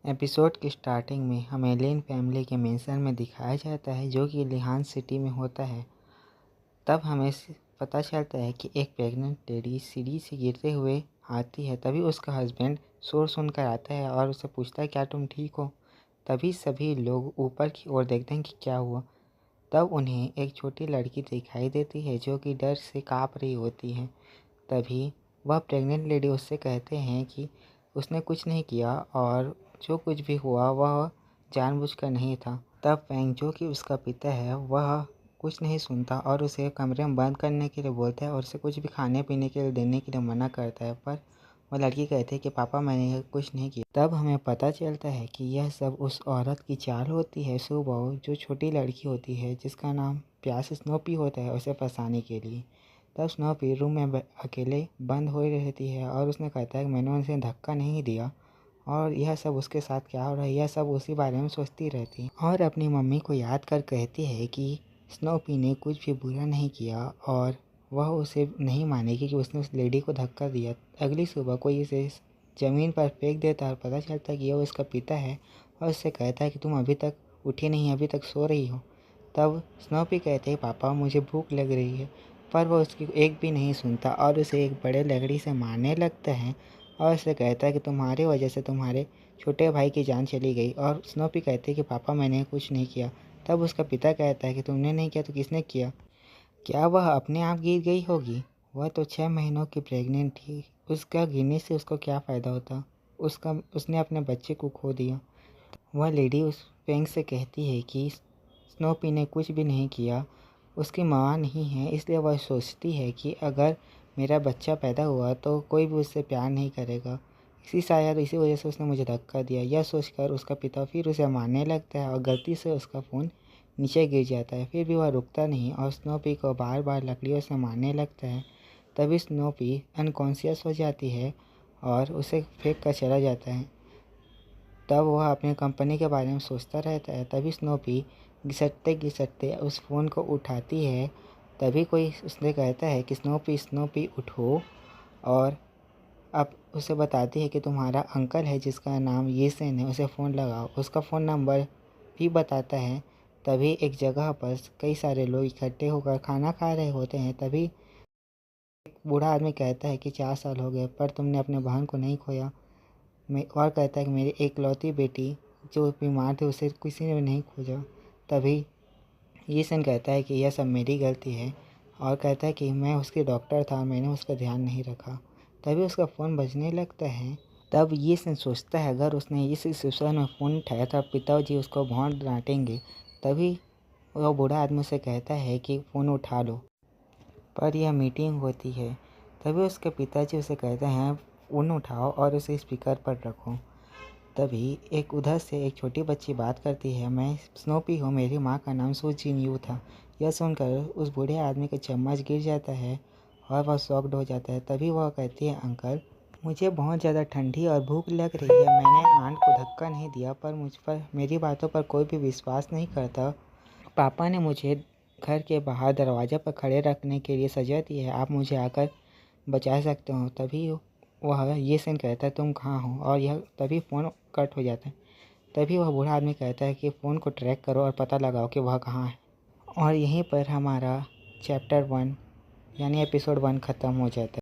Episode की starting में हमें लिन फैमिली के मेंशन में दिखाया जाता है जो कि लिहान सिटी में होता है। तब हमें पता चलता है कि एक प्रेग्नेंट लेडी सीढ़ी से गिरते हुए आती है। तभी उसका हस्बैंड शोर सुनकर आता है और उससे पूछता है क्या तुम ठीक हो। तभी सभी लोग ऊपर की ओर देखते हैं कि क्या हुआ। तब उन्हें एक छोटी लड़की दिखाई देती है जो कि डर से काँप रही होती है। तभी वह प्रेग्नेंट लेडी उससे कहते हैं कि उसने कुछ नहीं किया और जो कुछ भी हुआ वह जानबूझकर नहीं था। तब फैंग जो कि उसका पिता है वह कुछ नहीं सुनता और उसे कमरे में बंद करने के लिए बोलता है और उसे कुछ भी खाने पीने के लिए देने के लिए मना करता है। पर वह लड़की कहती है कि पापा मैंने कुछ नहीं किया। तब हमें पता चलता है कि यह सब उस औरत की चाल होती है सुबह जो छोटी लड़की होती है जिसका नाम प्यास स्नोपी होता है उसे फंसाने के लिए। तब स्नोपी रूम में अकेले बंद हो रहती है और उसने कहता है कि मैंने उसे धक्का नहीं दिया और यह सब उसके साथ क्या हो रहा है यह सब उसी बारे में सोचती रहती है और अपनी मम्मी को याद कर कहती है कि स्नोपी ने कुछ भी बुरा नहीं किया और वह उसे नहीं मानेगी कि उसने उस लेडी को धक्का दिया। अगली सुबह कोई इसे ज़मीन पर फेंक देता है और पता चलता है कि यह उसका पिता है और उससे कहता है कि तुम अभी तक उठी नहीं, अभी तक सो रही हो। तब स्नोपी कहते हैं पापा मुझे भूख लग रही है, पर वह उसकी एक भी नहीं सुनता और उसे एक बड़े लकड़ी से मारने लगता है और उसे कहता है कि तुम्हारी वजह से तुम्हारे छोटे भाई की जान चली गई। और स्नोपी कहते हैं कि पापा मैंने कुछ नहीं किया। तब उसका पिता कहता है कि तुमने नहीं किया तो किसने किया? क्या वह अपने आप गिर गई होगी? वह तो 6 महीनों की प्रेग्नेंट थी, उसका गिरने से उसको क्या फ़ायदा होता? उसने अपने बच्चे को खो दिया। वह लेडी उस फैंग से कहती है कि स्नोपी ने कुछ भी नहीं किया, उसकी माँ नहीं है, इसलिए वह सोचती है कि अगर मेरा बच्चा पैदा हुआ तो कोई भी उससे प्यार नहीं करेगा, शायद इसी वजह से उसने मुझे धक्का दिया। यह सोचकर उसका पिता फिर उसे मारने लगता है और गलती से उसका फ़ोन नीचे गिर जाता है। फिर भी वह रुकता नहीं और स्नोपी को बार बार लकड़ियों से मारने लगता है। तभी स्नोपी अनकॉन्शियस हो जाती है और उसे फेंक कर चला जाता है। तब वह अपनी कंपनी के बारे में सोचता रहता है। तभी स्नोपी घिसटते घिसटते उस फ़ोन को उठाती है। तभी कोई उसने कहता है कि स्नोपी स्नोपी उठो, और अब उसे बताती है कि तुम्हारा अंकल है जिसका नाम येसेन है, उसे फ़ोन लगाओ। उसका फ़ोन नंबर भी बताता है। तभी एक जगह पर कई सारे लोग इकट्ठे होकर खाना खा रहे होते हैं। तभी एक बूढ़ा आदमी कहता है कि 4 साल हो गए पर तुमने अपने बहन को नहीं खोया। और कहता है कि मेरी एकलौती बेटी जो बीमार थी उसे किसी ने भी नहीं खोजा। तभी येसेन कहता है कि यह सब मेरी गलती है और कहता है कि मैं उसकी डॉक्टर था, मैंने उसका ध्यान नहीं रखा। तभी उसका फ़ोन बजने लगता है। तब येसेन सोचता है अगर उसने इस सिचुएशन में फ़ोन उठाया था पिताजी उसको बहुत डांटेंगे। तभी वह बूढ़ा आदमी से कहता है कि फ़ोन उठा लो, पर यह मीटिंग होती है। तभी उसके पिताजी उसे कहते हैं फ़ोन उठाओ और उसे स्पीकर पर रखो। तभी एक उधर से एक छोटी बच्ची बात करती है, मैं स्नोपी हूँ, मेरी माँ का नाम सू जिन यू था। यह सुनकर उस बूढ़े आदमी का चम्मच गिर जाता है और वह शॉक्ड हो जाता है। तभी वह कहती है अंकल मुझे बहुत ज़्यादा ठंडी और भूख लग रही है, मैंने आंट को धक्का नहीं दिया पर मुझ पर मेरी बातों पर कोई भी विश्वास नहीं करता। पापा ने मुझे घर के बाहर दरवाजे पर खड़े रखने के लिए सजा दी है, आप मुझे आकर बचा सकते हो। तभी वह येसेन कहता है तुम कहाँ हो, और यह तभी फ़ोन कट हो जाता है। तभी वह बूढ़ा आदमी कहता है कि फ़ोन को ट्रैक करो और पता लगाओ कि वह कहाँ है। और यहीं पर हमारा चैप्टर 1 यानी एपिसोड 1 ख़त्म हो जाता है।